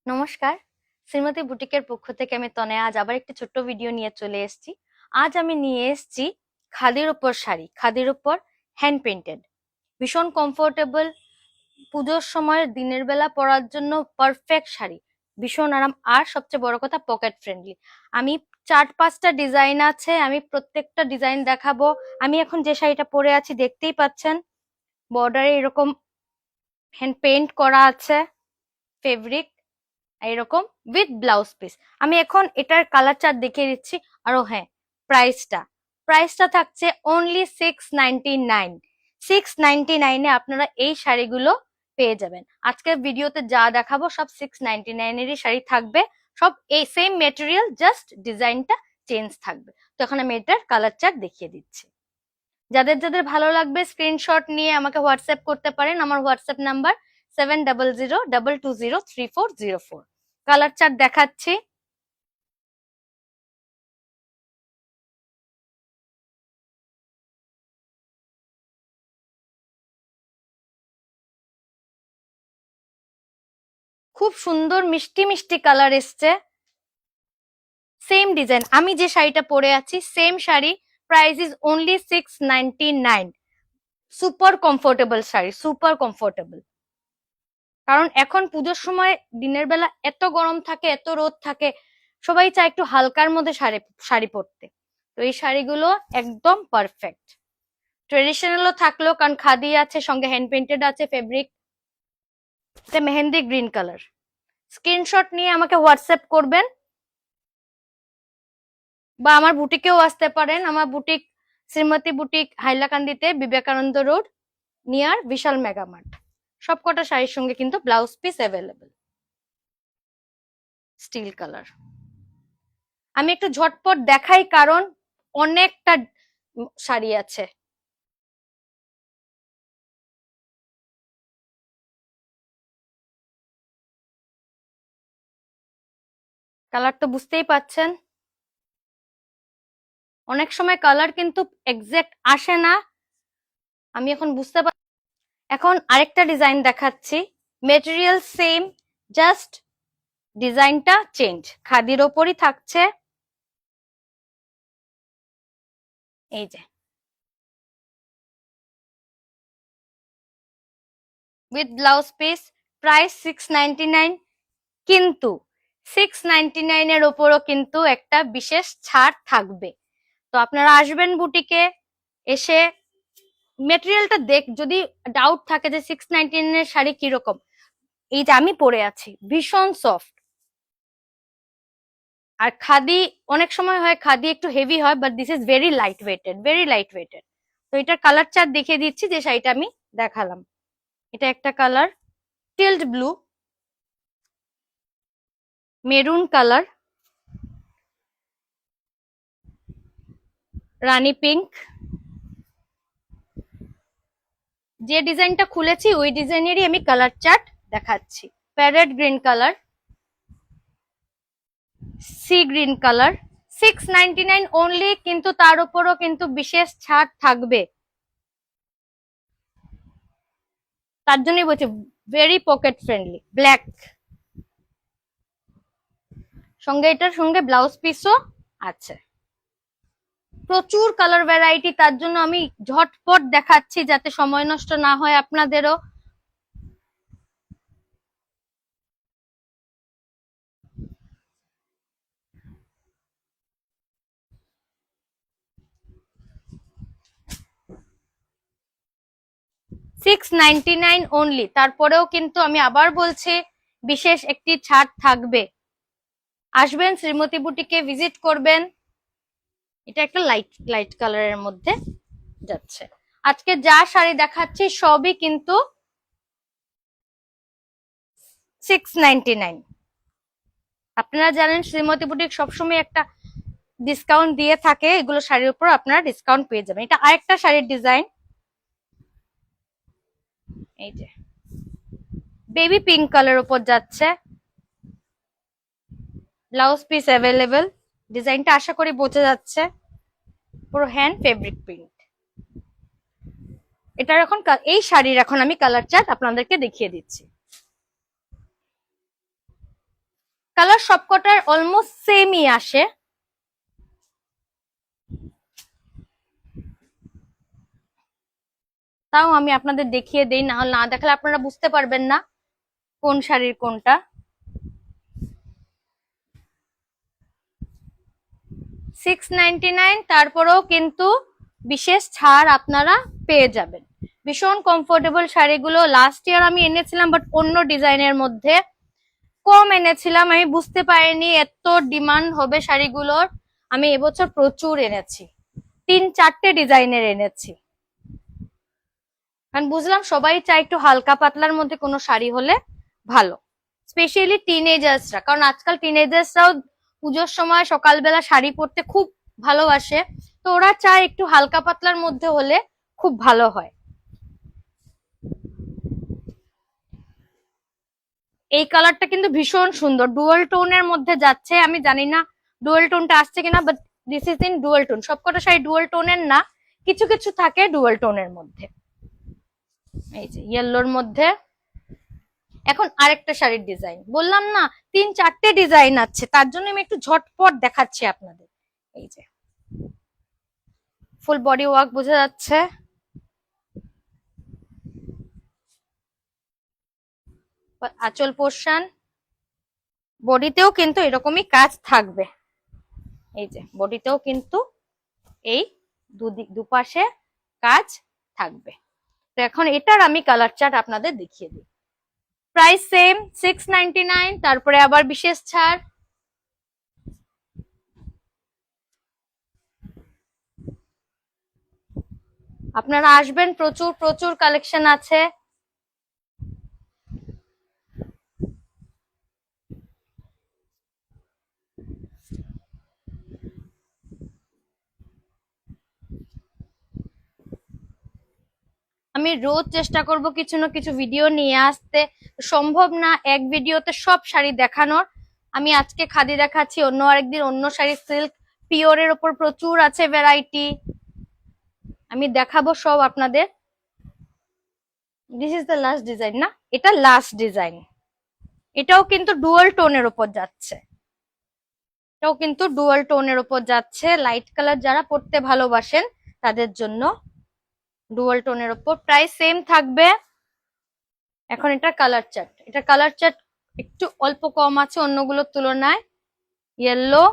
নমস্কার, শ্রীমতী বুটিকের পক্ষ থেকে আমি তনয়া আজ আবার একটি ছোট্ট ভিডিও নিয়ে চলে এসেছি। আজ আমি নিয়ে এসেছি খাদির উপর শাড়ি, খাদির উপর হ্যান্ড পেইন্টেড, ভীষণ কমফোর্টেবল, পুজোর সময় দিনের বেলা পরার জন্য পারফেক্ট শাড়ি, ভীষণ আরাম আর সবচেয়ে বড় কথা পকেট ফ্রেন্ডলি। আমি 4-5টা ডিজাইন আছে, আমি প্রত্যেকটা ডিজাইন দেখাবো। আমি এখন যে শাড়িটা পরে আছি দেখতেই পাচ্ছেন, বর্ডারে এরকম হ্যান্ড পেইন্ট করা আছে, ফেব্রিক এরকম উইথ ব্লাউজ পিস। আমি এখন এটার কালার চার্ট দেখিয়ে দিচ্ছি। আর হ্যাঁ, প্রাইসটা থাকছে অনলি 699। 699 আপনারা এই শাড়িগুলো পেয়ে যাবেন। আজকের ভিডিওতে যা দেখাবো সব 699 শাড়ি থাকবে, সব এই সেম মেটেরিয়াল, জাস্ট ডিজাইনটা চেঞ্জ থাকবে। তো এখন আমি এটার কালার চার্ট দেখিয়ে দিচ্ছি। যাদের যাদের ভালো লাগবে স্ক্রিনশট নিয়ে আমাকে হোয়াটসঅ্যাপ করতে পারেন। আমার হোয়াটসঅ্যাপ নাম্বার 7002203404। কালার চার্ট দেখাচ্ছি। খুব সুন্দর মিষ্টি মিষ্টি কালার এসছে, সেম ডিজাইন। আমি যে শাড়িটা পরে আছি same sari, price is only 699। Super comfortable sari, super comfortable. কারণ এখন পুজোর সময় দিনের বেলা এত গরম থাকে, এত রোদ থাকে, সবাই চায় একটু হালকার মধ্যে শাড়ি পরতে। তো এই শাড়িগুলো একদম পারফেক্ট। ট্রেডিশনালও থাকলো, কারণ খাদি আছে, সঙ্গে হ্যান্ড পেইন্টেড আছে ফেব্রিক। এটা মেহেন্দি গ্রিন কালার। স্ক্রিনশট নিয়ে আমাকে হোয়াটসঅ্যাপ করবেন বা আমার বুটিকেও আসতে পারেন। আমার বুটিক শ্রীমতী বুটিক, হাইলাকান্দিতে, Vivekananda road, near Vishal Mega Mart. সবকটা শাড়ির সঙ্গে কিন্তু blouse piece available. Steel colour. আমি একটু ঝটপট দেখাই কারণ অনেকটা শাড়ি আছে। কালার তো বুঝতেই পাচ্ছেন, অনেক সময় কালার কিন্তু এক্সাক্ট আসে না। আমি এখন বুঝতে পার। এখন আরেকটা ডিজাইন দেখাচ্ছি, মেটেরিয়াল সেম, জাস্ট ডিজাইনটা চেঞ্জ। খাদির ওপরই থাকছে, এই যে উইথ ব্লাউজ পিস। প্রাইস 699, কিন্তু 699 এর ওপরও কিন্তু একটা বিশেষ ছাড় থাকবে। তো আপনারা আসবেন বুটিকে, এসে মেটেরিয়ালটা যদি ডাউট থাকে যে 699 এর শাড়ি কিরকম, এই যে আমি পরে আছি, ভীষণ সফট। আর খাদি অনেক সময় হয় খাদি একটু হেভি হয়, but this is very light weighted, very light weighted. তো এটার কালার চার্ট দেখিয়ে দিচ্ছি যে শাড়িটা আমি দেখালাম। এটা একটা colour, teal blue, maroon colour, rani pink. যে ডিজাইনটা খুলেছি ওই ডিজাইনেরই আমি কালার চার্ট দেখাচ্ছি। Parrot green colour, sea green colour. 699 only, কিন্তু তার উপরও কিন্তু বিশেষ ছাড় থাকবে। তার জন্যই বলছি ভেরি পকেট ফ্রেন্ডলি। ব্ল্যাক, সঙ্গে এটার সঙ্গে ব্লাউজ পিসও আছে। প্রচুর কালার ভ্যারাইটি, তার জন্য আমি ঝটপট দেখাচ্ছি যাতে সময় নষ্ট না হয় আপনাদেরও। $699 অনলি, তারপরেও কিন্তু আমি আবার বলছি বিশেষ একটি ছাড় থাকবে। আসবেন শ্রীমতী বুটিকে, ভিজিট করবেন। এটা একটা লাইট লাইট কালারের মধ্যে যাচ্ছে। আজকে যা শাড়ি দেখাচ্ছি সবই কিন্তু 699। আপনারা জানেন শ্রীমতী বুটিক সবসময় একটা ডিসকাউন্ট দিয়ে থাকে, এগুলো শাড়ির উপর আপনারা ডিসকাউন্ট পেয়ে যাবেন। এটা আরেকটা শাড়ির ডিজাইন, এই যে বেবি পিঙ্ক কালার উপর যাচ্ছে, ব্লাউজ পিস অ্যাভেলেবেল। ডিজাইনটা আশা করি বোঝা যাচ্ছে, পুরো হ্যান্ড ফেব্রিক প্রিন্ট। এটার এখন এই শাড়ির এখন আমি কালার চার্ট আপনাদেরকে দেখিয়ে দিচ্ছি। কালার সবকটার অলমোস্ট সেমই আসে। তাও আমি আপনাদের দেখিয়ে দেই, না হলে না দেখালে আপনারা বুঝতে পারবেন না কোন শাড়ির কোনটা। 699, তারপরেও কিন্তু বিশেষ ছাড় আপনারা পেয়ে যাবেন। ভীষণ কমফোর্টেবল শাড়িগুলো। লাস্ট ইয়ার আমি এনেছিলাম, বাট অন্য ডিজাইনের মধ্যে কম এনেছিলাম। আমি বুঝতে পারিনি এত ডিমান্ড হবে শাড়িগুলোর। আমি এবছর প্রচুর এনেছি, 3-4টে ডিজাইনের এনেছি, কারণ বুঝলাম সবাই চায় একটু হালকা পাতলার মধ্যে কোনো শাড়ি হলে ভালো, স্পেশালি টিনেজার্সরা, কারণ আজকাল টিনেজার্সরাও পুজোর সময় সকালবেলা শাড়ি পরতে খুব ভালোবাসে, তো ওরা চায় একটু হালকা পাতলার মধ্যে হলে খুব ভালো হয়। এই কালারটা কিন্তু ভীষণ সুন্দর, ডুয়াল টোনের মধ্যে যাচ্ছে। আমি জানি না ডুয়াল টোনটা আসছে কিনা, but this is in dual tone. সবকটা শাড়ি ডুয়াল টোনের না, কিছু কিছু থাকে ডুয়াল টোনের মধ্যে। এই যে ইয়েলোর মধ্যে এখন আরেকটা শাড়ির ডিজাইন, বললাম না 3-4টে ডিজাইন আছে, তার জন্য আমি একটু ঝটপট দেখাচ্ছি আপনাদের। এই যে ফুল বডি ওয়ার্ক বোঝা যাচ্ছে, আঁচল পোর্শন, বডিতেও কিন্তু এরকমই কাজ থাকবে। এই যে বডিতেও কিন্তু এই দুপাশে কাজ থাকবে। তো এখন এটার আমি কালার চার্ট আপনাদের দেখিয়ে দিই। প্রাইস সেম 699, তারপরে আবার বিশেষ ছাড়। আপনারা আসবেন, প্রচুর প্রচুর কালেকশন আছে। আমি রোজ চেষ্টা করব কিছু না কিছু ভিডিও নিয়ে আসতে, সম্ভব না এক ভিডিওতে সব শাড়ি দেখানোর। আমি আজকে খাদি দেখাচ্ছি, অন্য আরেকদিন অন্য শাড়ি, সিল্ক পিওরের ওপর প্রচুর আছে ভ্যারাইটি, আমি দেখাবো সব আপনাদের। This is the last design না, এটা লাস্ট ডিজাইন। এটাও কিন্তু ডুয়াল টোনের ওপর যাচ্ছে, এটাও কিন্তু ডুয়াল টোনের ওপর যাচ্ছে। লাইট কালার যারা পরতে ভালোবাসেন তাদের জন্য ডুয়াল টোনের ওপর। প্রাইস সেম থাকবে। এখন এটা কালার চার্ট, এটা কালার চার্ট একটু অল্প কম আছে অন্যগুলোর তুলনায়। ইয়েলো,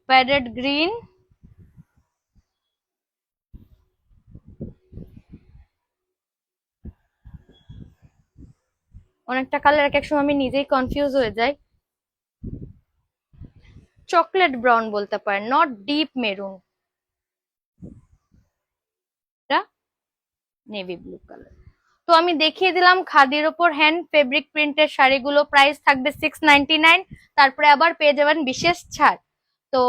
প্যারেট গ্রিন, অনেকটা কালার এক এক সময় আমি নিজেই কনফিউজ হয়ে যাই। চকলেট ব্রাউন বলতে পারেন, নট ডিপ মেরুন, এটা নেভি ব্লু কালার। তো আমি দেখিয়ে দিলাম খাদির ওপর হ্যান্ড ফেব্রিক প্রিন্টের শাড়িগুলো। প্রাইস থাকবে 699, তারপরে আবার পেয়ে যাবেন বিশেষ ছাড়। তো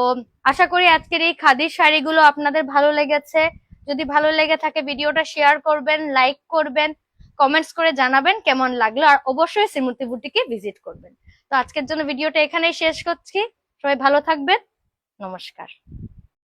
আশা করি আজকের এই খাদির শাড়িগুলো আপনাদের ভালো লেগেছে। যদি ভালো লেগে থাকে ভিডিওটা শেয়ার করবেন, লাইক করবেন, কমেন্টস করে জানাবেন কেমন লাগলো, আর অবশ্যই শ্রীমূর্তি বুটিকে ভিজিট করবেন। তো আজকের জন্য ভিডিওটা এখানেই শেষ করছি, সবাই ভালো থাকবেন, নমস্কার।